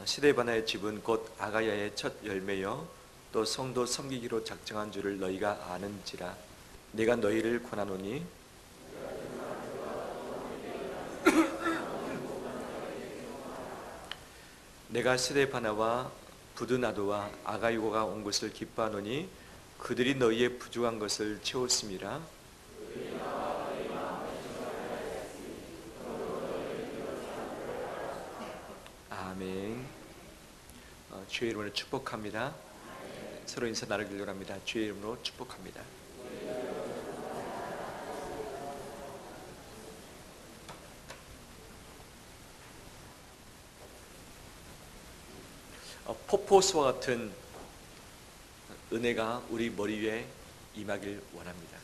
스데바나의 집은 곧 아가야의 첫 열매여 또 성도 섬기기로 작정한 줄을 너희가 아는지라. 내가 너희를 권하노니 내가 스데바나와 부드나도와 아가이고가 온 것을 기뻐하노니 그들이 너희의 부족한 것을 채웠음이라. 아멘. 주의 이름으로 축복합니다. 서로 인사 나누기를 원합니다. 주의 이름으로 축복합니다. 폭포수와 같은 은혜가 우리 머리 위에 임하길 원합니다.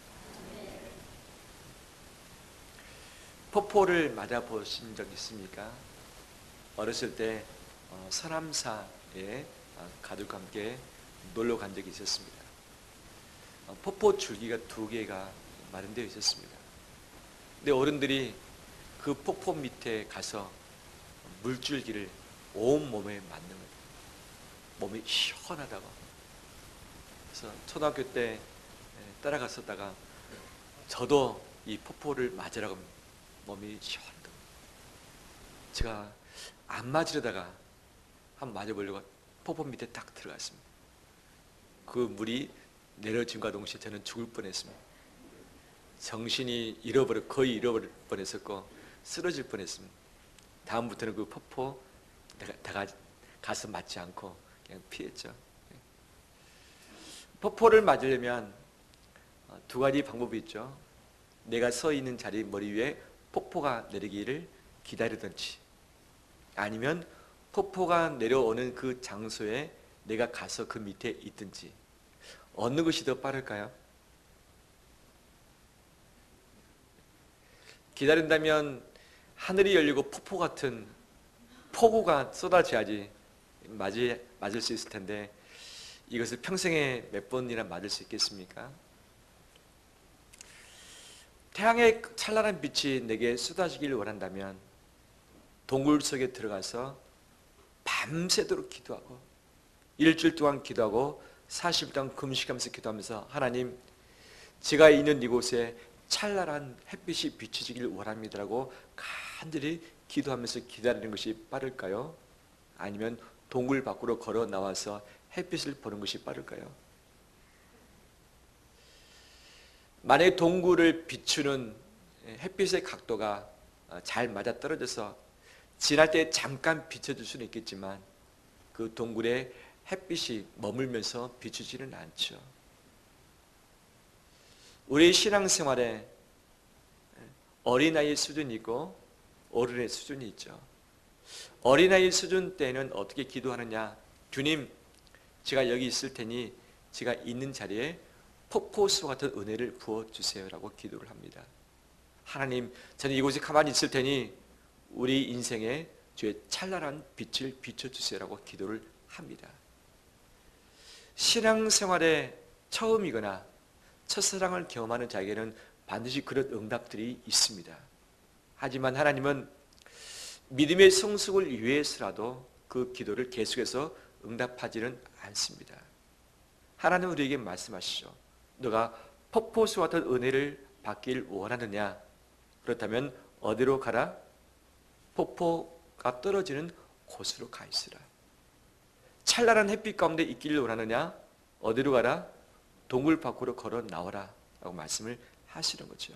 폭포를 맞아보신 적 있습니까? 어렸을 때 서남사에 가족과 함께 놀러 간 적이 있었습니다. 폭포 줄기가 2개가 마련되어 있었습니다. 근데 어른들이 그 폭포 밑에 가서 물줄기를 온몸에 맞는 거예요. 몸이 시원하다고. 그래서 초등학교 때 따라갔었다가 저도 이 폭포를 맞으라고 몸이 시원하다고. 제가 안 맞으려다가 한번 맞아보려고 폭포 밑에 딱 들어갔습니다. 그 물이 내려짐과 동시에 저는 죽을 뻔했습니다. 정신이 거의 잃어버릴 뻔했었고 쓰러질 뻔했습니다. 다음부터는 그 폭포 내가 가서 맞지 않고 그냥 피했죠. 폭포를 맞으려면 2가지 방법이 있죠. 내가 서 있는 자리 머리 위에 폭포가 내리기를 기다리든지, 아니면 폭포가 내려오는 그 장소에 내가 가서 그 밑에 있든지, 어느 것이 더 빠를까요? 기다린다면 하늘이 열리고 폭포 같은 폭우가 쏟아져야지 맞을 수 있을 텐데, 이것을 평생에 몇 번이나 맞을 수 있겠습니까? 태양의 찬란한 빛이 내게 쏟아지기를 원한다면 동굴 속에 들어가서 밤새도록 기도하고, 일주일 동안 기도하고 40일 동안 금식하면서 기도하면서, 하나님, 제가 있는 이곳에 찬란한 햇빛이 비춰지기를 원합니다라고 간절히 기도하면서 기다리는 것이 빠를까요? 아니면 동굴 밖으로 걸어 나와서 햇빛을 보는 것이 빠를까요? 만약에 동굴을 비추는 햇빛의 각도가 잘 맞아 떨어져서 지날 때 잠깐 비춰줄 수는 있겠지만 그 동굴에 햇빛이 머물면서 비추지는 않죠. 우리 신앙생활에 어린아이 수준이 있고 어른의 수준이 있죠. 어린아이 수준 때는 어떻게 기도하느냐? 주님, 제가 여기 있을 테니 제가 있는 자리에 폭포수와 같은 은혜를 부어주세요 라고 기도를 합니다. 하나님, 저는 이곳에 가만히 있을 테니 우리 인생에 주의 찬란한 빛을 비춰주세요 라고 기도를 합니다. 신앙생활의 처음이거나 첫사랑을 경험하는 자에게는 반드시 그런 응답들이 있습니다. 하지만 하나님은 믿음의 성숙을 위해서라도 그 기도를 계속해서 응답하지는 않습니다. 하나님 우리에게 말씀하시죠. 너가 폭포수와 같은 은혜를 받길 원하느냐? 그렇다면 어디로 가라? 폭포가 떨어지는 곳으로 가 있으라. 찬란한 햇빛 가운데 있기를 원하느냐? 어디로 가라? 동굴 밖으로 걸어 나오라 라고 말씀을 하시는 거죠.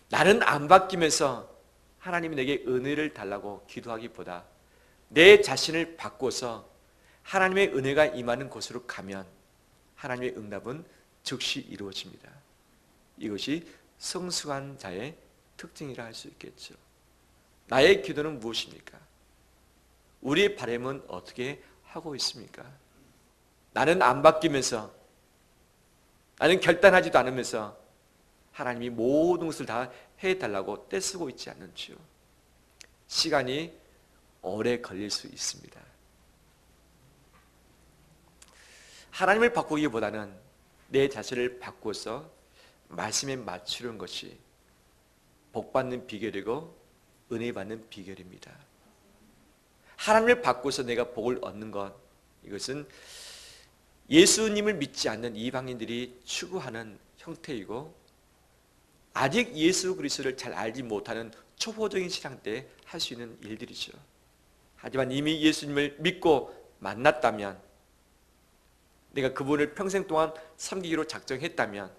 나는 안 바뀌면서 하나님이 내게 은혜를 달라고 기도하기보다 내 자신을 바꿔서 하나님의 은혜가 임하는 곳으로 가면 하나님의 응답은 즉시 이루어집니다. 이것이 성숙한 자의 특징이라 할 수 있겠죠. 나의 기도는 무엇입니까? 우리의 바람은 어떻게 하고 있습니까? 나는 안 바뀌면서, 나는 결단하지도 않으면서 하나님이 모든 것을 다 해달라고 떼쓰고 있지 않는지요. 시간이 오래 걸릴 수 있습니다. 하나님을 바꾸기보다는 내 자신을 바꿔서 말씀에 맞추는 것이 복받는 비결이고 은혜 받는 비결입니다. 하나님을 받고서 내가 복을 얻는 것, 이것은 예수님을 믿지 않는 이방인들이 추구하는 형태이고 아직 예수 그리스도를 잘 알지 못하는 초보적인 신앙 때 할 수 있는 일들이죠. 하지만 이미 예수님을 믿고 만났다면, 내가 그분을 평생 동안 섬기기로 작정했다면,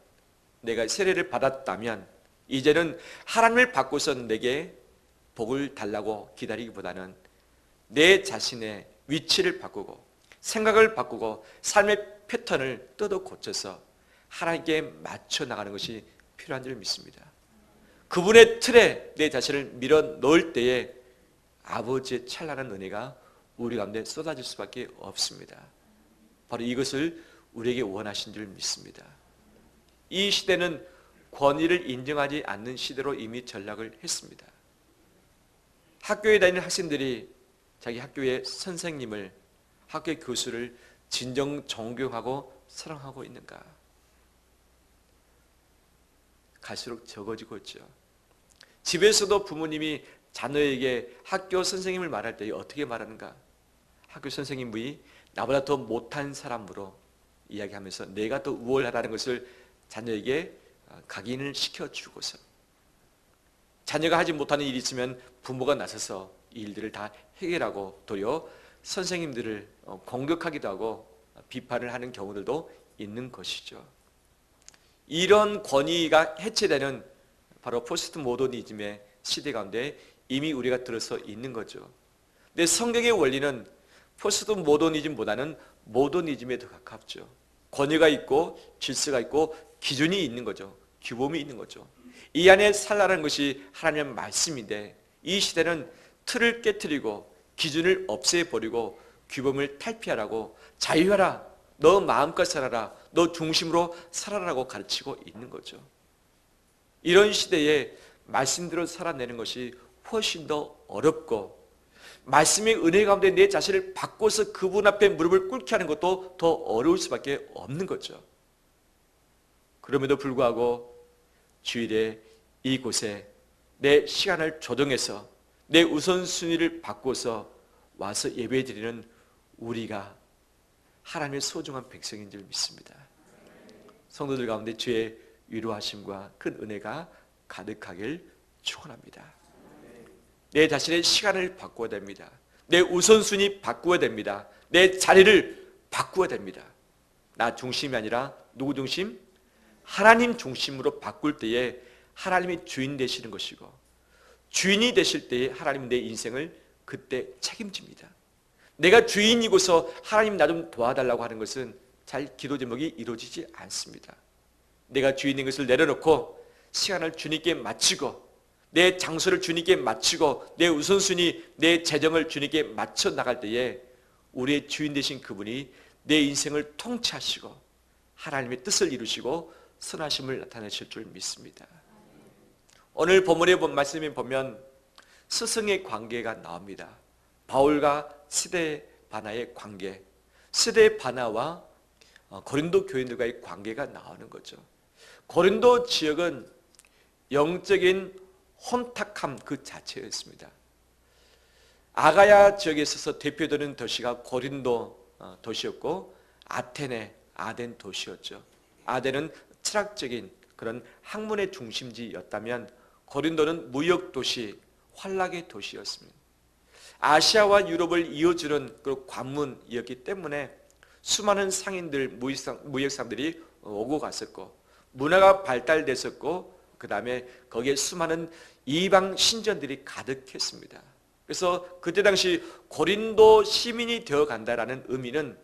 내가 세례를 받았다면 이제는 하나님을 받고서 내게 복을 달라고 기다리기보다는 내 자신의 위치를 바꾸고 생각을 바꾸고 삶의 패턴을 뜯어 고쳐서 하나님께 맞춰 나가는 것이 필요한 줄 믿습니다. 그분의 틀에 내 자신을 밀어 넣을 때에 아버지의 찬란한 은혜가 우리 가운데 쏟아질 수밖에 없습니다. 바로 이것을 우리에게 원하신 줄 믿습니다. 이 시대는 권위를 인정하지 않는 시대로 이미 전락을 했습니다. 학교에 다니는 학생들이 자기 학교의 선생님을, 학교의 교수를 진정 존경하고 사랑하고 있는가? 갈수록 적어지고 있죠. 집에서도 부모님이 자녀에게 학교 선생님을 말할 때 어떻게 말하는가? 학교 선생님이 나보다 더 못한 사람으로 이야기하면서 내가 더 우월하다는 것을 자녀에게 각인을 시켜주고서, 자녀가 하지 못하는 일이 있으면 부모가 나서서 이 일들을 다 해결하고 도리어 선생님들을 공격하기도 하고 비판을 하는 경우들도 있는 것이죠. 이런 권위가 해체되는 바로 포스트 모더니즘의 시대 가운데 이미 우리가 들어서 있는 거죠. 근데 성경의 원리는 포스트 모더니즘보다는 모더니즘에 더 가깝죠. 권위가 있고 질서가 있고 기준이 있는 거죠. 규범이 있는 거죠. 이 안에 살라는 것이 하나님의 말씀인데, 이 시대는 틀을 깨트리고 기준을 없애버리고 규범을 탈피하라고, 자유하라, 너 마음껏 살아라, 너 중심으로 살아라고 가르치고 있는 거죠. 이런 시대에 말씀대로 살아내는 것이 훨씬 더 어렵고, 말씀의 은혜 가운데 내 자신을 바꿔서 그분 앞에 무릎을 꿇게 하는 것도 더 어려울 수밖에 없는 거죠. 그럼에도 불구하고 주일에 이곳에 내 시간을 조정해서 내 우선순위를 바꿔서 와서 예배드리는 우리가 하나님의 소중한 백성인 줄 믿습니다. 성도들 가운데 주의 위로하심과 큰 은혜가 가득하길 축원합니다. 내 자신의 시간을 바꿔야 됩니다. 내 우선순위 바꾸어야 됩니다. 내 자리를 바꾸어야 됩니다. 나 중심이 아니라 누구 중심? 하나님 중심으로 바꿀 때에 하나님이 주인 되시는 것이고, 주인이 되실 때에 하나님은 내 인생을 그때 책임집니다. 내가 주인이고서 하나님 나 좀 도와달라고 하는 것은 잘 기도 제목이 이루어지지 않습니다. 내가 주인인 것을 내려놓고 시간을 주님께 마치고, 내 장소를 주님께 마치고, 내 우선순위, 내 재정을 주님께 맞춰 나갈 때에 우리의 주인 되신 그분이 내 인생을 통치하시고 하나님의 뜻을 이루시고 선하심을 나타내실 줄 믿습니다. 오늘 본문의 말씀에 보면 스승의 관계가 나옵니다. 바울과 스데바나의 관계, 스데바나와 고린도 교인들과의 관계가 나오는 거죠. 고린도 지역은 영적인 혼탁함 그 자체였습니다. 아가야 지역에 있어서 대표되는 도시가 고린도 도시였고, 아테네, 아덴 도시였죠. 아덴은 철학적인 그런 학문의 중심지였다면 고린도는 무역도시, 환락의 도시였습니다. 아시아와 유럽을 이어주는 그 관문이었기 때문에 수많은 상인들, 무역상들이 오고 갔었고, 문화가 발달됐었고, 그 다음에 거기에 수많은 이방 신전들이 가득했습니다. 그래서 그때 당시 고린도 시민이 되어 간다라는 의미는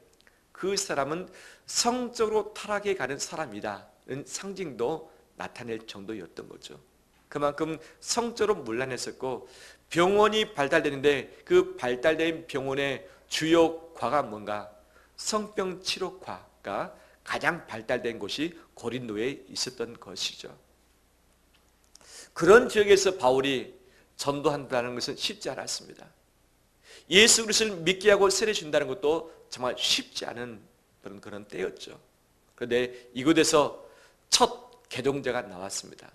그 사람은 성적으로 타락해 가는 사람이다는 상징도 나타낼 정도였던 거죠. 그만큼 성적으로 문란했었고, 병원이 발달되는데 그 발달된 병원의 주요 과가 뭔가? 성병 치료과가 가장 발달된 곳이 고린도에 있었던 것이죠. 그런 지역에서 바울이 전도한다는 것은 쉽지 않았습니다. 예수 그리스도를 믿게 하고 세례 준다는 것도 정말 쉽지 않은 그런 때였죠. 그런데 이곳에서 첫 개종자가 나왔습니다.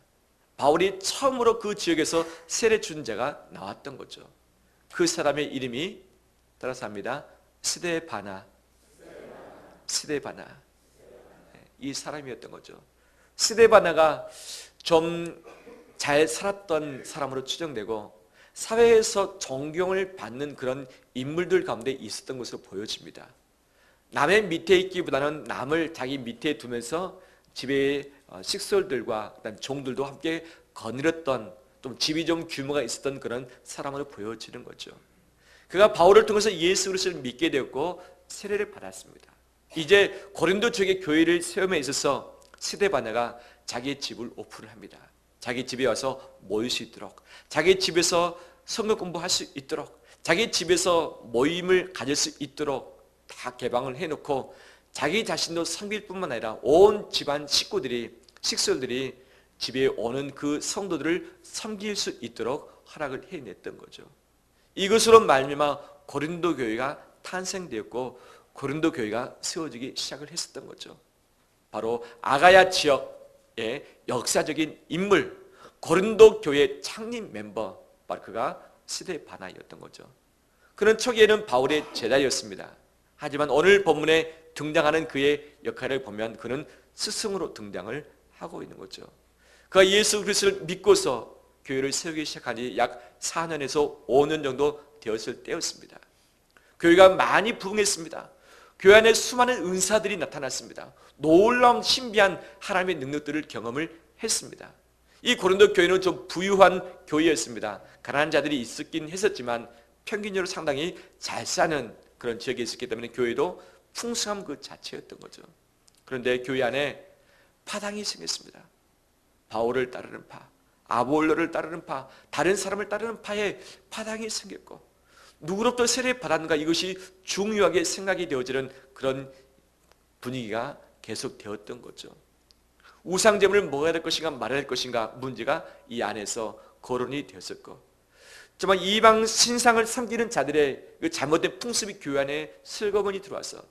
바울이 처음으로 그 지역에서 세례 준 자가 나왔던 거죠. 그 사람의 이름이 따라서 합니다. 스데바나. 스데바나. 이 사람이었던 거죠. 스데바나가 좀 잘 살았던 사람으로 추정되고 사회에서 존경을 받는 그런 인물들 가운데 있었던 것으로 보여집니다. 남의 밑에 있기보다는 남을 자기 밑에 두면서 집의 식솔들과 종들도 함께 거느렸던, 좀 집이 좀 규모가 있었던 그런 사람으로 보여지는 거죠. 그가 바울을 통해서 예수 그리스도를 믿게 되었고 세례를 받았습니다. 이제 고린도 지역의 교회를 세움에 있어서 스데바나가 자기의 집을 오픈을 합니다. 자기 집에 와서 모일 수 있도록, 자기 집에서 성경 공부할 수 있도록, 자기 집에서 모임을 가질 수 있도록 다 개방을 해놓고 자기 자신도 섬길 뿐만 아니라 온 집안 식솔들이 집에 오는 그 성도들을 섬길 수 있도록 허락을 해냈던 거죠. 이것으로 말미암아 고린도 교회가 탄생되었고 고린도 교회가 세워지기 시작을 했었던 거죠. 바로 아가야 지역의 역사적인 인물, 고린도 교회 창립 멤버, 바로 그가 스데바나였던 거죠. 그는 초기에는 바울의 제자였습니다. 하지만 오늘 본문에 등장하는 그의 역할을 보면 그는 스승으로 등장을 하고 있는 거죠. 그가 예수 그리스도를 믿고서 교회를 세우기 시작한 지 약 4년에서 5년 정도 되었을 때였습니다. 교회가 많이 부흥했습니다. 교회 안에 수많은 은사들이 나타났습니다. 놀라운 신비한 하나님의 능력들을 경험을 했습니다. 이 고린도 교회는 좀 부유한 교회였습니다. 가난한 자들이 있었긴 했었지만 평균적으로 상당히 잘 사는 그런 지역에 있었기 때문에 교회도 풍성함 그 자체였던 거죠. 그런데 교회 안에 파당이 생겼습니다. 바울을 따르는 파, 아볼로를 따르는 파, 다른 사람을 따르는 파에 파당이 생겼고 누구로부터 세례 받았는가 이것이 중요하게 생각이 되어지는 그런 분위기가 계속되었던 거죠. 우상제물을 먹어야 될 것인가 말아야 될 것인가 문제가 이 안에서 거론이 되었었고, 정말 이방 신상을 섬기는 자들의 그 잘못된 풍습이 교회 안에 슬그머니 들어와서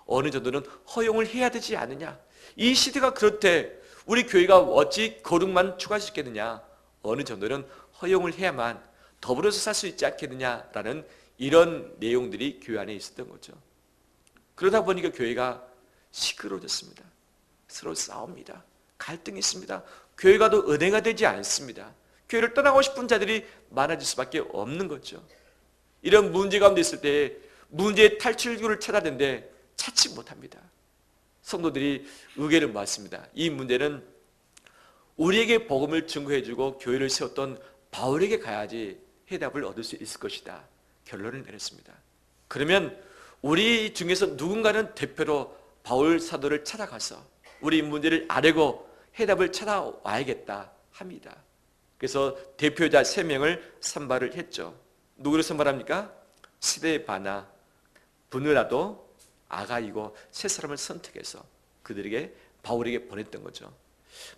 어느 정도는 허용을 해야 되지 않느냐, 이 시대가 그렇대 우리 교회가 어찌 거룩만 추구할 수 있겠느냐, 어느 정도는 허용을 해야만 더불어서 살 수 있지 않겠느냐라는 이런 내용들이 교회 안에 있었던 거죠. 그러다 보니까 교회가 시끄러워졌습니다. 서로 싸웁니다. 갈등이 있습니다. 교회가도 은혜가 되지 않습니다. 교회를 떠나고 싶은 자들이 많아질 수밖에 없는 거죠. 이런 문제 가운데 있을 때 문제의 탈출구를 찾아야 되는데 찾지 못합니다. 성도들이 의견을 모았습니다. 이 문제는 우리에게 복음을 증거해주고 교회를 세웠던 바울에게 가야지 해답을 얻을 수 있을 것이다. 결론을 내렸습니다. 그러면 우리 중에서 누군가는 대표로 바울 사도를 찾아가서 우리 문제를 아뢰고 해답을 찾아와야겠다 합니다. 그래서 대표자 3명을 선발을 했죠. 누구를 선발합니까? 스데바나, 브느라도, 아가이고 3사람을 선택해서 그들에게 바울에게 보냈던 거죠.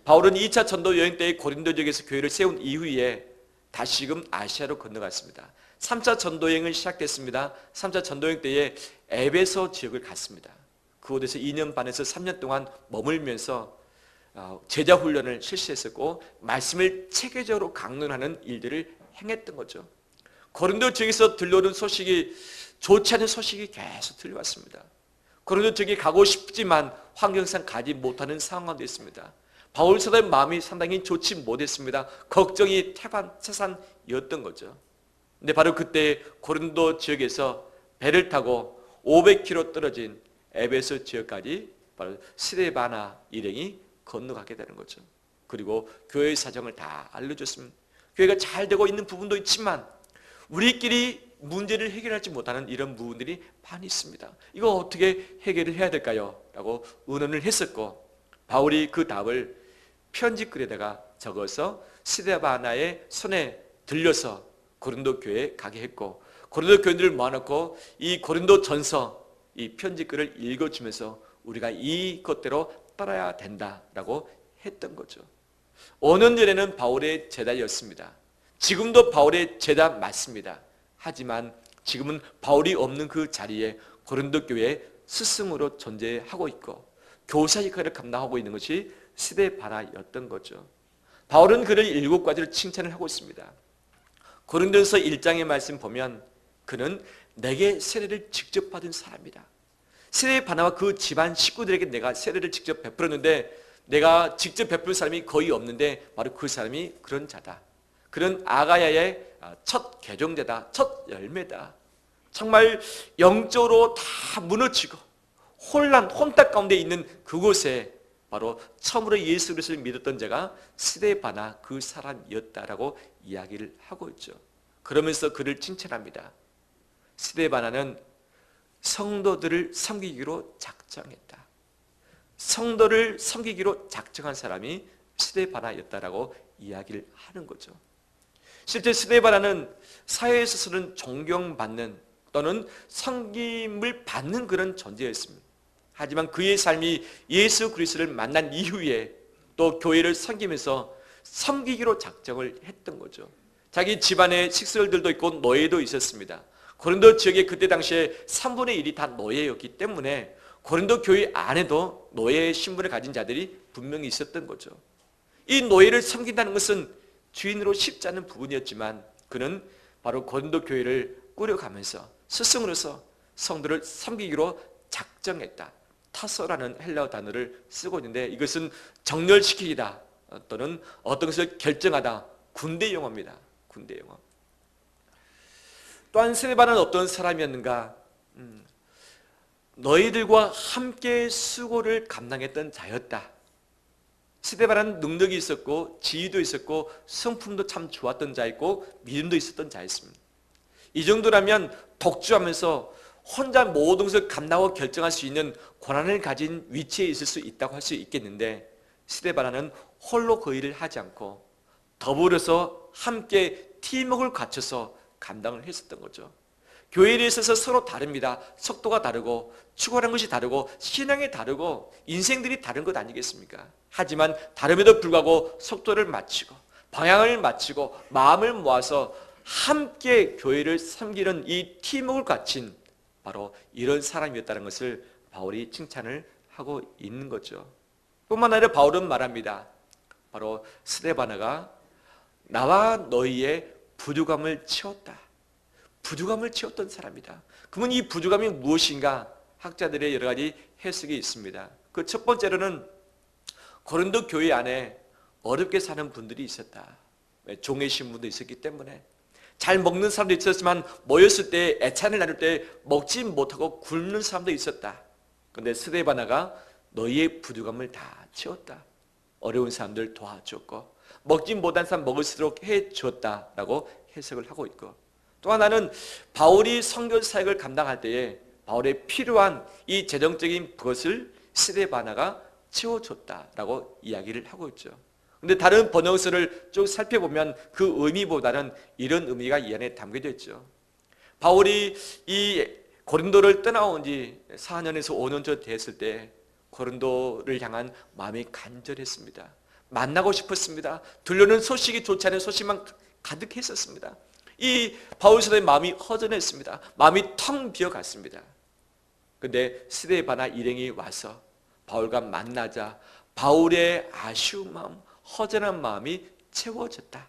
바울은 2차 전도 여행 때 고린도 지역에서 교회를 세운 이후에 다시금 아시아로 건너갔습니다. 3차 전도여행을 시작했습니다. 3차 전도여행 때에 에베소 지역을 갔습니다. 그곳에서 2년 반에서 3년 동안 머물면서 제자 훈련을 실시했었고 말씀을 체계적으로 강론하는 일들을 행했던 거죠. 고린도 지역에서 들려오는 소식이 좋지 않은 소식이 계속 들려왔습니다. 고린도 지역에 가고 싶지만 환경상 가지 못하는 상황도 있습니다. 바울 사도의 마음이 상당히 좋지 못했습니다. 걱정이 태산이었던 거죠. 근데 바로 그때 고린도 지역에서 배를 타고 500km 떨어진 에베소 지역까지 바로 스데바나 일행이 건너가게 되는 거죠. 그리고 교회의 사정을 다 알려줬습니다. 교회가 잘 되고 있는 부분도 있지만 우리끼리 문제를 해결하지 못하는 이런 부분들이 많이 있습니다. 이거 어떻게 해결을 해야 될까요? 라고 의논을 했었고 바울이 그 답을 편지글에다가 적어서 스데바나의 손에 들려서 고린도 교회에 가게 했고 고린도 교인들을 모아놓고 이 고린도 전서 이 편지글을 읽어주면서 우리가 이것대로 따라야 된다라고 했던 거죠. 5년 전에는 바울의 제자였습니다. 지금도 바울의 제자 맞습니다. 하지만 지금은 바울이 없는 그 자리에 고린도 교회의 스승으로 존재하고 있고 교사 역할을 감당하고 있는 것이 스데바나였던 거죠. 바울은 그를 7가지로 칭찬을 하고 있습니다. 고린도서 1장의 말씀 보면 그는 내게 세례를 직접 받은 사람이다. 스데바나와 그 집안 식구들에게 내가 세례를 직접 베풀었는데 내가 직접 베풀 사람이 거의 없는데 바로 그 사람이 그런 자다. 그런 아가야의 첫 개종자다. 첫 열매다. 정말 영적으로 다 무너지고 혼탁 가운데 있는 그곳에 바로 처음으로 예수 그리스도를 믿었던 자가 스데바나 그 사람이었다라고 이야기를 하고 있죠. 그러면서 그를 칭찬합니다. 스데바나는 성도들을 섬기기로 작정했다. 성도를 섬기기로 작정한 사람이 스데바나였다라고 이야기를 하는 거죠. 실제 스데바나는 사회에 있어서는 존경받는 또는 섬김을 받는 그런 존재였습니다. 하지만 그의 삶이 예수 그리스도를 만난 이후에 또 교회를 섬기면서 섬기기로 작정을 했던 거죠. 자기 집안에 식솔들도 있고 노예도 있었습니다. 고린도 지역에 그때 당시에 3분의 1이 다 노예였기 때문에 고린도 교회 안에도 노예의 신분을 가진 자들이 분명히 있었던 거죠. 이 노예를 섬긴다는 것은 주인으로 쉽지 않은 부분이었지만 그는 바로 고린도 교회를 꾸려가면서 스승으로서 성도를 섬기기로 작정했다. 타서라는 헬라어 단어를 쓰고 있는데 이것은 정렬시키다 또는 어떤 것을 결정하다. 군대 용어입니다. 군대 용어. 또한 스데바는 어떤 사람이었는가? 너희들과 함께 수고를 감당했던 자였다. 스데바는 능력이 있었고 지위도 있었고 성품도 참 좋았던 자였고 믿음도 있었던 자였습니다. 이 정도라면 독주하면서 혼자 모든 것을 감당하고 결정할 수 있는 권한을 가진 위치에 있을 수 있다고 할 수 있겠는데 스데바나는 홀로 그 일을 하지 않고 더불어서 함께 팀워크를 갖춰서 감당을 했었던 거죠. 교회에 있어서 서로 다릅니다. 속도가 다르고 추구하는 것이 다르고 신앙이 다르고 인생들이 다른 것 아니겠습니까? 하지만 다름에도 불구하고 속도를 맞추고 방향을 맞추고 마음을 모아서 함께 교회를 섬기는 이 팀워크를 갖춘 바로 이런 사람이었다는 것을 바울이 칭찬을 하고 있는 거죠. 뿐만 아니라 바울은 말합니다. 바로 스데바나가 나와 너희의 부족함을 채웠다. 부족함을 채웠던 사람이다. 그러면 이 부족함이 무엇인가? 학자들의 여러 가지 해석이 있습니다. 그 첫 번째로는 고린도 교회 안에 어렵게 사는 분들이 있었다. 종의 신분도 있었기 때문에 잘 먹는 사람도 있었지만 모였을 때 애찬을 나눌 때 먹지 못하고 굶는 사람도 있었다. 그런데 스데바나가 너희의 부족함을 다 채웠다. 어려운 사람들 도와줬고 먹지 못한 사람 먹을 수 있도록 해줬다라고 해석을 하고 있고 또 하나는 바울이 선교 사역을 감당할 때에 바울의 필요한 이 재정적인 것을 스데바나가 채워줬다라고 이야기를 하고 있죠. 그런데 다른 번역서를 쭉 살펴보면 그 의미보다는 이런 의미가 이 안에 담겨져 있죠. 바울이 이 고린도를 떠나온 지 4년에서 5년쯤 됐을 때 고린도를 향한 마음이 간절했습니다. 만나고 싶었습니다. 들려오는 소식이 좋지 않은 소식만 가득했었습니다. 이 바울 사도의 마음이 허전했습니다. 마음이 텅 비어갔습니다. 그런데 스데바나 일행이 와서 바울과 만나자 바울의 아쉬운 마음, 허전한 마음이 채워졌다.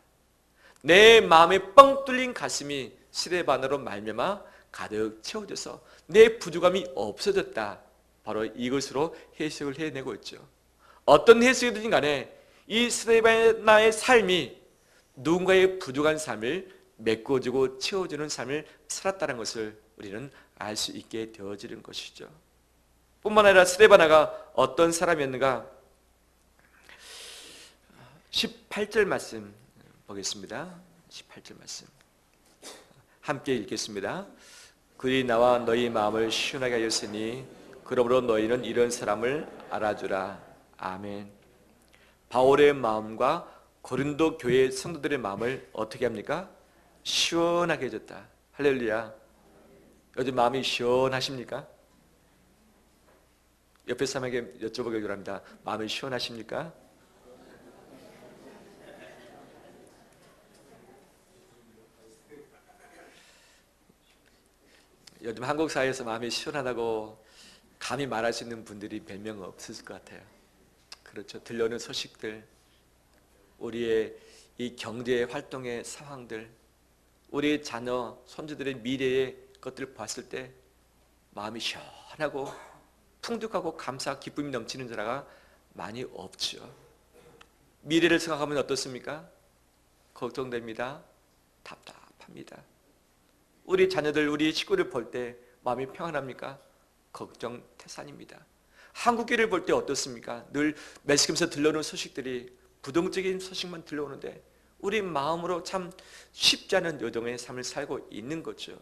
내 마음에 뻥 뚫린 가슴이 스데바나로 말미암아 가득 채워져서 내 부족함이 없어졌다. 바로 이것으로 해석을 해내고 있죠. 어떤 해석이든 간에 이 스데바나의 삶이 누군가의 부족한 삶을 메꿔주고 채워주는 삶을 살았다는 것을 우리는 알 수 있게 되어지는 것이죠. 뿐만 아니라 스데바나가 어떤 사람이었는가? 18절 말씀 보겠습니다. 18절 말씀 함께 읽겠습니다. 그들이 나와 너희 마음을 시원하게 하였으니 그러므로 너희는 이런 사람을 알아주라. 아멘. 바울의 마음과 고린도 교회 성도들의 마음을 어떻게 합니까? 시원하게 해줬다. 할렐루야. 요즘 마음이 시원하십니까? 옆에 사람에게 여쭤보기를 합니다. 마음이 시원하십니까? 요즘 한국 사회에서 마음이 시원하다고 감히 말할 수 있는 분들이 몇 명 없을 것 같아요. 그렇죠. 들려오는 소식들, 우리의 이 경제 활동의 상황들, 우리의 자녀, 손주들의 미래의 것들을 봤을 때 마음이 시원하고 풍족하고 감사 기쁨이 넘치는 자가 많이 없죠. 미래를 생각하면 어떻습니까? 걱정됩니다. 답답합니다. 우리 자녀들, 우리 식구를 볼 때 마음이 평안합니까? 걱정 태산입니다. 한국교회를 볼 때 어떻습니까? 늘 매스컴에서 들려오는 소식들이 부정적인 소식만 들려오는데 우리 마음으로 참 쉽지 않은 여정의 삶을 살고 있는 거죠.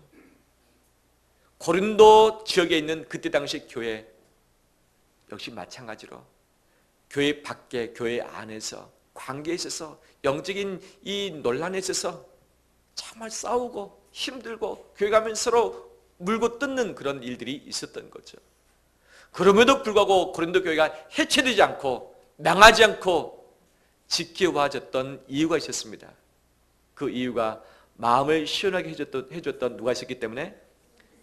고린도 지역에 있는 그때 당시 교회 역시 마찬가지로 교회 밖에, 교회 안에서, 관계에 있어서, 영적인 이 논란에 있어서 정말 싸우고 힘들고 교회 가면 서로 물고 뜯는 그런 일들이 있었던 거죠. 그럼에도 불구하고 고린도 교회가 해체되지 않고 망하지 않고 지켜와줬던 이유가 있었습니다. 그 이유가 마음을 시원하게 해줬던 누가 있었기 때문에?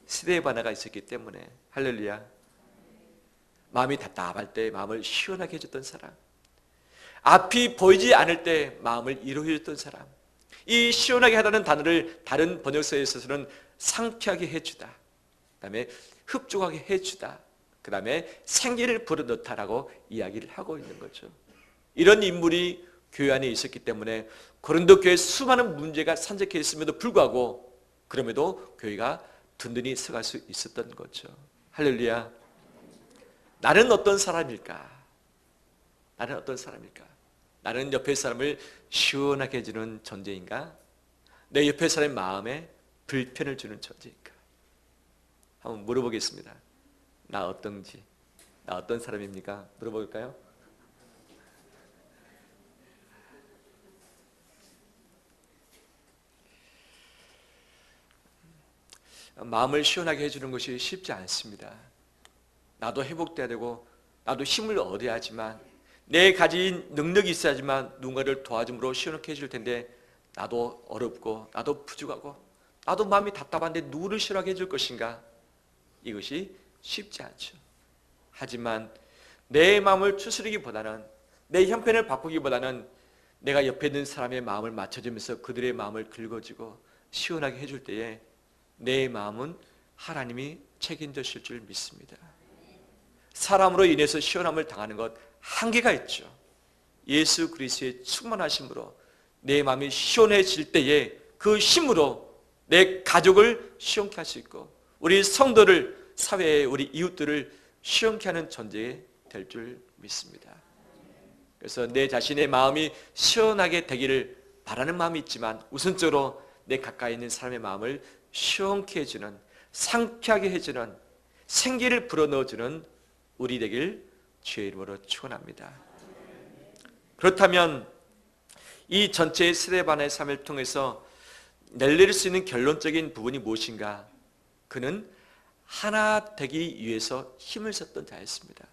스데바나가 있었기 때문에. 할렐루야. 마음이 답답할 때 마음을 시원하게 해줬던 사람, 앞이 보이지 않을 때 마음을 이루어줬던 사람. 이 시원하게 하다는 단어를 다른 번역서에 있어서는 상쾌하게 해주다, 그 다음에 흡족하게 해주다, 그 다음에 생기를 불어넣다라고 이야기를 하고 있는 거죠. 이런 인물이 교회 안에 있었기 때문에 고린도 교회에 수많은 문제가 산적해 있음에도 불구하고 그럼에도 교회가 든든히 서갈 수 있었던 거죠. 할렐루야. 나는 어떤 사람일까? 나는 어떤 사람일까? 나는 옆에 사람을 시원하게 해주는 존재인가? 내 옆에 사람의 마음에 불편을 주는 존재인가? 한번 물어보겠습니다. 나 어떤지, 나 어떤 사람입니까? 물어볼까요? 마음을 시원하게 해주는 것이 쉽지 않습니다. 나도 회복돼야 되고 나도 힘을 얻어야 하지만 내 가진 능력이 있어야지만 누군가를 도와줌으로 시원하게 해줄 텐데 나도 어렵고 나도 부족하고 나도 마음이 답답한데 누구를 시원하게 해줄 것인가? 이것이 쉽지 않죠. 하지만 내 마음을 추스르기보다는, 내 형편을 바꾸기보다는 내가 옆에 있는 사람의 마음을 맞춰주면서 그들의 마음을 긁어주고 시원하게 해줄 때에 내 마음은 하나님이 책임지실 줄 믿습니다. 사람으로 인해서 시원함을 당하는 것 한계가 있죠. 예수 그리스도의 충만하심으로 내 마음이 시원해질 때에 그 힘으로 내 가족을 시원케 할 수 있고 우리 성도를, 사회의 우리 이웃들을 시원케 하는 존재 될 줄 믿습니다. 그래서 내 자신의 마음이 시원하게 되기를 바라는 마음이 있지만 우선적으로 내 가까이 있는 사람의 마음을 시원케 해주는, 상쾌하게 해주는, 생기를 불어넣어주는 우리 되길 주의 이름으로 축원합니다. 그렇다면 이 전체 스데반의 삶을 통해서 내릴 수 있는 결론적인 부분이 무엇인가? 그는 하나 되기 위해서 힘을 썼던 자였습니다.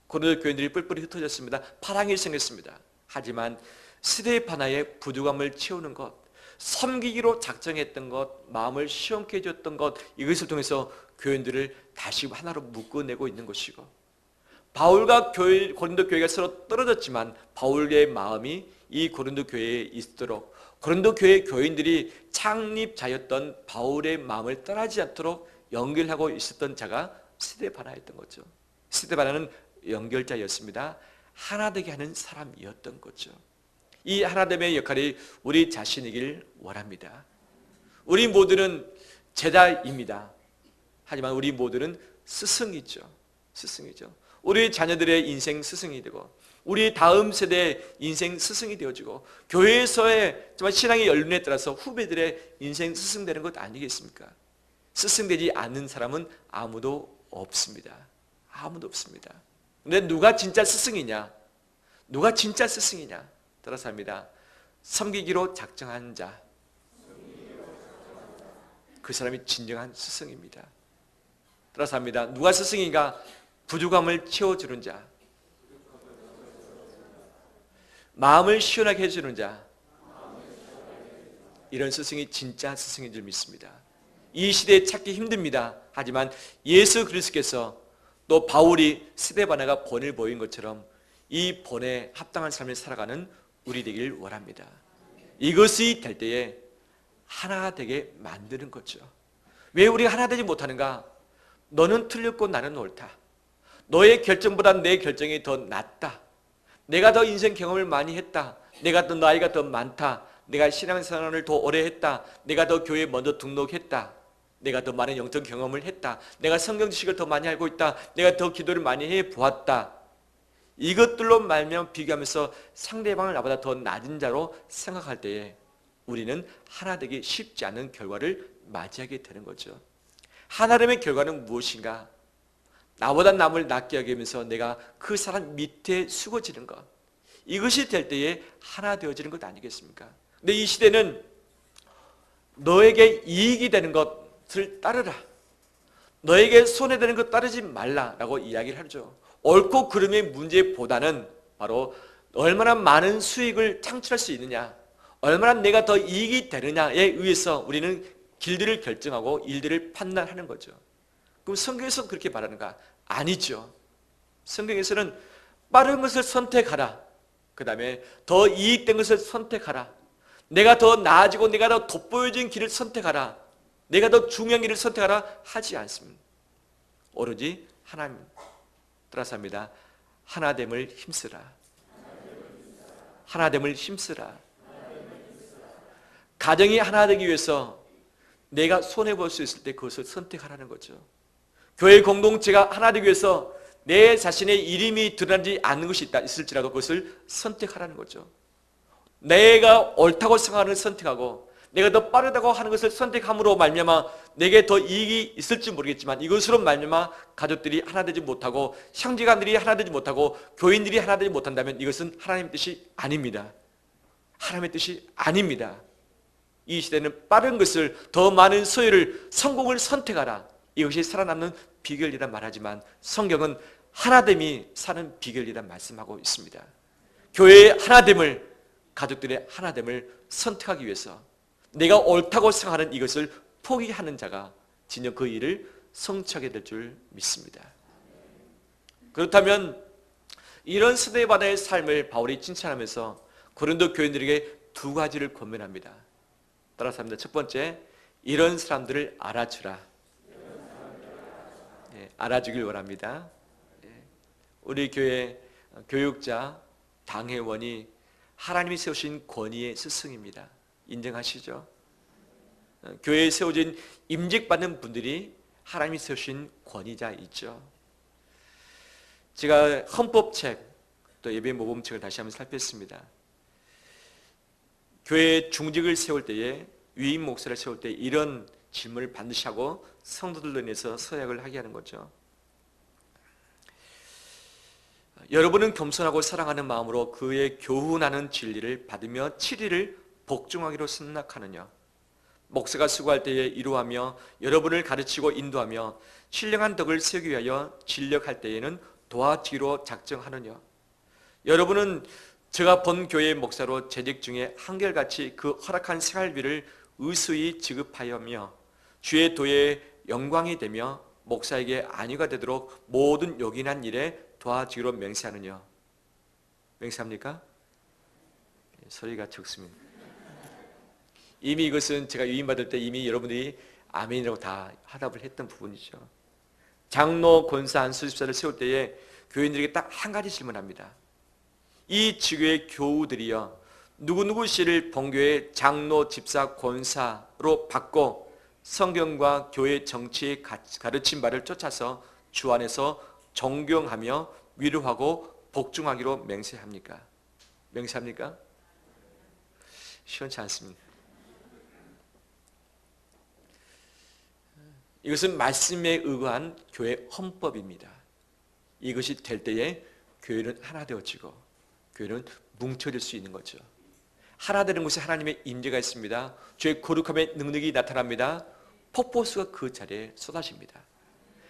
고린도 교인들이 뿔뿔이 흩어졌습니다. 파랑이 생겼습니다. 하지만 스데바나의 부족함을 채우는 것, 섬기기로 작정했던 것, 마음을 시원케 해줬던 것, 이것을 통해서 교인들을 다시 하나로 묶어내고 있는 것이고, 바울과 고린도 교회가 서로 떨어졌지만 바울의 마음이 이 고린도 교회에 있도록, 고린도 교회 교인들이 창립자였던 바울의 마음을 떠나지 않도록 연결하고 있었던 자가 스데바나였던 거죠. 스데바나는 연결자였습니다. 하나 되게 하는 사람이었던 거죠. 이 하나됨의 역할이 우리 자신이길 원합니다. 우리 모두는 제자입니다. 하지만 우리 모두는 스승이죠. 스승이죠. 우리 자녀들의 인생 스승이 되고 우리 다음 세대의 인생 스승이 되어지고 교회에서의 정말 신앙의 연륜에 따라서 후배들의 인생 스승 되는 것 아니겠습니까? 스승 되지 않는 사람은 아무도 없습니다. 아무도 없습니다. 근데 누가 진짜 스승이냐? 누가 진짜 스승이냐? 따라서 합니다. 섬기기로 작정한 자, 그 사람이 진정한 스승입니다. 따라서 합니다. 누가 스승인가? 부족함을 채워주는 자, 마음을 시원하게 해주는 자, 이런 스승이 진짜 스승인 줄 믿습니다. 이 시대에 찾기 힘듭니다. 하지만 예수 그리스도께서 또 바울이 스데바나가 본을 보인 것처럼 이 본에 합당한 삶을 살아가는 우리 되길 원합니다. 이것이 될 때에 하나 되게 만드는 거죠. 왜 우리가 하나 되지 못하는가? 너는 틀렸고 나는 옳다. 너의 결정보다 내 결정이 더 낫다. 내가 더 인생 경험을 많이 했다. 내가 더 나이가 더 많다. 내가 신앙생활을 더 오래 했다. 내가 더 교회에 먼저 등록했다. 내가 더 많은 영적 경험을 했다. 내가 성경 지식을 더 많이 알고 있다. 내가 더 기도를 많이 해보았다. 이것들로 말미암아 비교하면서 상대방을 나보다 더 낮은 자로 생각할 때에 우리는 하나 되기 쉽지 않은 결과를 맞이하게 되는 거죠. 하나됨의 결과는 무엇인가? 나보다 남을 낮게 여기면서 내가 그 사람 밑에 숙어지는 것. 이것이 될 때에 하나 되어지는 것 아니겠습니까? 근데 이 시대는 너에게 이익이 되는 것을 따르라. 너에게 손해되는 것 따르지 말라라고 이야기를 하죠. 옳고 그름의 문제보다는 바로 얼마나 많은 수익을 창출할 수 있느냐, 얼마나 내가 더 이익이 되느냐에 의해서 우리는 길들을 결정하고 일들을 판단하는 거죠. 그럼 성경에서 그렇게 말하는가? 아니죠. 성경에서는 빠른 것을 선택하라. 그 다음에 더 이익된 것을 선택하라. 내가 더 나아지고 내가 더 돋보여진 길을 선택하라. 내가 더 중요한 길을 선택하라 하지 않습니다. 오로지 하나님 따라서 합니다. 하나됨을 힘쓰라. 하나됨을 힘쓰라. 가정이 하나 되기 위해서 내가 손해볼 수 있을 때 그것을 선택하라는 거죠. 교회 공동체가 하나 되기 위해서 내 자신의 이름이 드러나지 않는 것이 있을지라도 그것을 선택하라는 거죠. 내가 옳다고 생각하는 것을 선택하고 내가 더 빠르다고 하는 것을 선택함으로 말미암아 내게 더 이익이 있을지 모르겠지만 이것으로 말미암아 가족들이 하나 되지 못하고 형제간들이 하나 되지 못하고 교인들이 하나 되지 못한다면 이것은 하나님의 뜻이 아닙니다. 하나님의 뜻이 아닙니다. 이 시대는 빠른 것을, 더 많은 소유를, 성공을 선택하라. 이것이 살아남는 비결이라 말하지만 성경은 하나됨이 사는 비결이라 말씀하고 있습니다. 교회의 하나됨을, 가족들의 하나됨을 선택하기 위해서 내가 옳다고 생각하는 이것을 포기하는 자가 진정 그 일을 성취하게 될 줄 믿습니다. 그렇다면 이런 스데반의 삶을 바울이 칭찬하면서 고린도 교인들에게 두 가지를 권면합니다. 따라서 합니다. 첫 번째, 이런 사람들을 알아주라. 알아주길 원합니다. 우리 교회 교육자, 당회원이 하나님이 세우신 권위의 스승입니다. 인정하시죠? 교회에 세워진 임직받는 분들이 하나님이 세우신 권위자 있죠. 제가 헌법책, 또 예배 모범책을 다시 한번 살폈습니다. 교회 중직을 세울 때에, 위임 목사를 세울 때 이런 질문을 반드시 하고 성도들로 인해서 서약을 하게 하는 거죠. 여러분은 겸손하고 사랑하는 마음으로 그의 교훈하는 진리를 받으며 7일을 복종하기로 생각하느냐? 목사가 수고할 때에 이루하며 여러분을 가르치고 인도하며 신령한 덕을 세우기 위하여 진력할 때에는 도와주기로 작정하느냐? 여러분은 제가 본 교회의 목사로 재직 중에 한결같이 그 허락한 생활비를 의수히 지급하여며 주의 도에 영광이 되며 목사에게 안위가 되도록 모든 요긴한 일에 도와주기로 맹세하느냐? 맹세합니까? 소리가 적습니다. 이미 이것은 제가 유임받을 때 이미 여러분들이 아멘이라고 다 화답을 했던 부분이죠. 장로, 권사, 안수집사를 세울 때에 교인들에게 딱 한 가지 질문합니다. 이 지교의 교우들이여 누구누구 씨를 본교의 장로, 집사, 권사로 받고 성경과 교회 정치의 가르친 바를 쫓아서 주 안에서 존경하며 위로하고 복종하기로 맹세합니까? 맹세합니까? 시원치 않습니다. 이것은 말씀에 의거한 교회 헌법입니다. 이것이 될 때에 교회는 하나 되어지고 교회는 뭉쳐질 수 있는 거죠. 하나 되는 곳에 하나님의 임재가 있습니다. 주의 거룩함의 능력이 나타납니다. 폭포수가 그 자리에 쏟아집니다.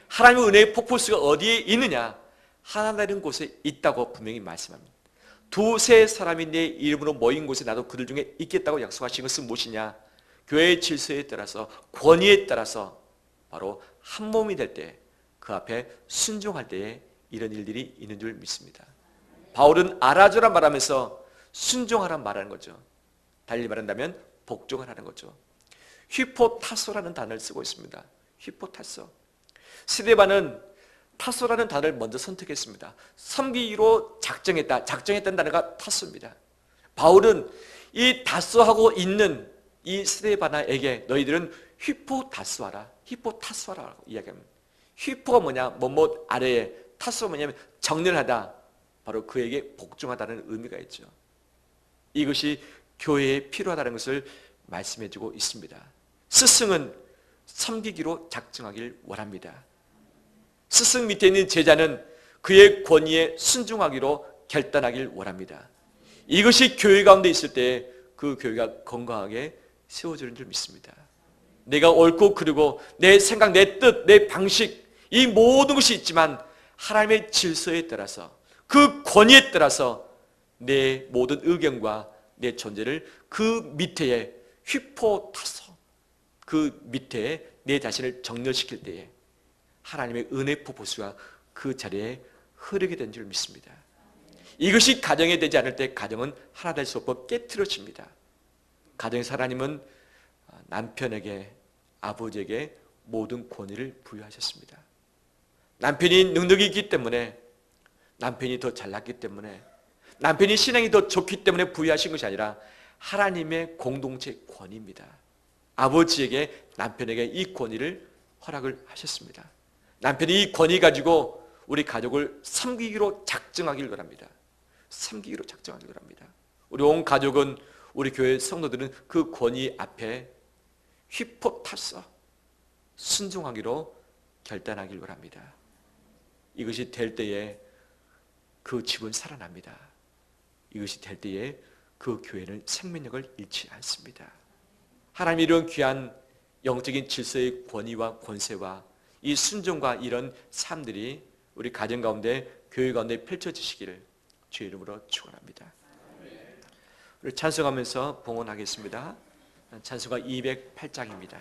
하나님의 은혜의 폭포수가 어디에 있느냐? 하나 되는 곳에 있다고 분명히 말씀합니다. 두세 사람이 내 이름으로 모인 곳에 나도 그들 중에 있겠다고 약속하신 것은 무엇이냐? 교회의 질서에 따라서, 권위에 따라서 바로 한 몸이 될 때, 그 앞에 순종할 때에 이런 일들이 있는 줄 믿습니다. 바울은 알아주라 말하면서 순종하라 말하는 거죠. 달리 말한다면 복종하라는 거죠. 휘포타소라는 단어를 쓰고 있습니다. 휘포타소. 스데반은 타소라는 단어를 먼저 선택했습니다. 섬기기로 작정했다. 작정했다는 단어가 타소입니다. 바울은 이 다소하고 있는 이 스데바나에게 너희들은 휘포타소하라. 휘포타소하라고 이야기합니다. 휘포가 뭐냐? 뭐뭐 아래에, 타소가 뭐냐면 정렬하다. 바로 그에게 복종하다는 의미가 있죠. 이것이 교회에 필요하다는 것을 말씀해주고 있습니다. 스승은 섬기기로 작정하길 원합니다. 스승 밑에 있는 제자는 그의 권위에 순종하기로 결단하길 원합니다. 이것이 교회 가운데 있을 때 그 교회가 건강하게 세워지는 줄 믿습니다. 내가 옳고 그르고 내 생각, 내 뜻, 내 방식, 이 모든 것이 있지만 하나님의 질서에 따라서, 그 권위에 따라서 내 모든 의견과 내 존재를 그 밑에 휘포타서, 그 밑에 내 자신을 정렬시킬 때에 하나님의 은혜 폭포수가 그 자리에 흐르게 된 줄 믿습니다. 이것이 가정에 되지 않을 때 가정은 하나 될 수 없고 깨트려집니다. 가정에서 하나님은 남편에게, 아버지에게 모든 권위를 부여하셨습니다. 남편이 능력이 있기 때문에, 남편이 더 잘났기 때문에, 남편이 신앙이 더 좋기 때문에 부여하신 것이 아니라 하나님의 공동체 권위입니다. 아버지에게, 남편에게 이 권위를 허락을 하셨습니다. 남편이 이 권위 가지고 우리 가족을 섬기기로 작정하기를 원합니다. 섬기기로 작정하기를 원합니다. 우리 온 가족은, 우리 교회 성도들은 그 권위 앞에 휘포타서 순종하기로 결단하기를 원합니다. 이것이 될 때에 그 집은 살아납니다. 이것이 될 때에 그 교회는 생명력을 잃지 않습니다. 하나님의 이런 귀한 영적인 질서의 권위와 권세와 이 순종과 이런 삶들이 우리 가정 가운데, 교회 가운데 펼쳐지시기를 주의 이름으로 축원합니다. 우리 찬송하면서 봉헌하겠습니다. 찬송가 208장입니다.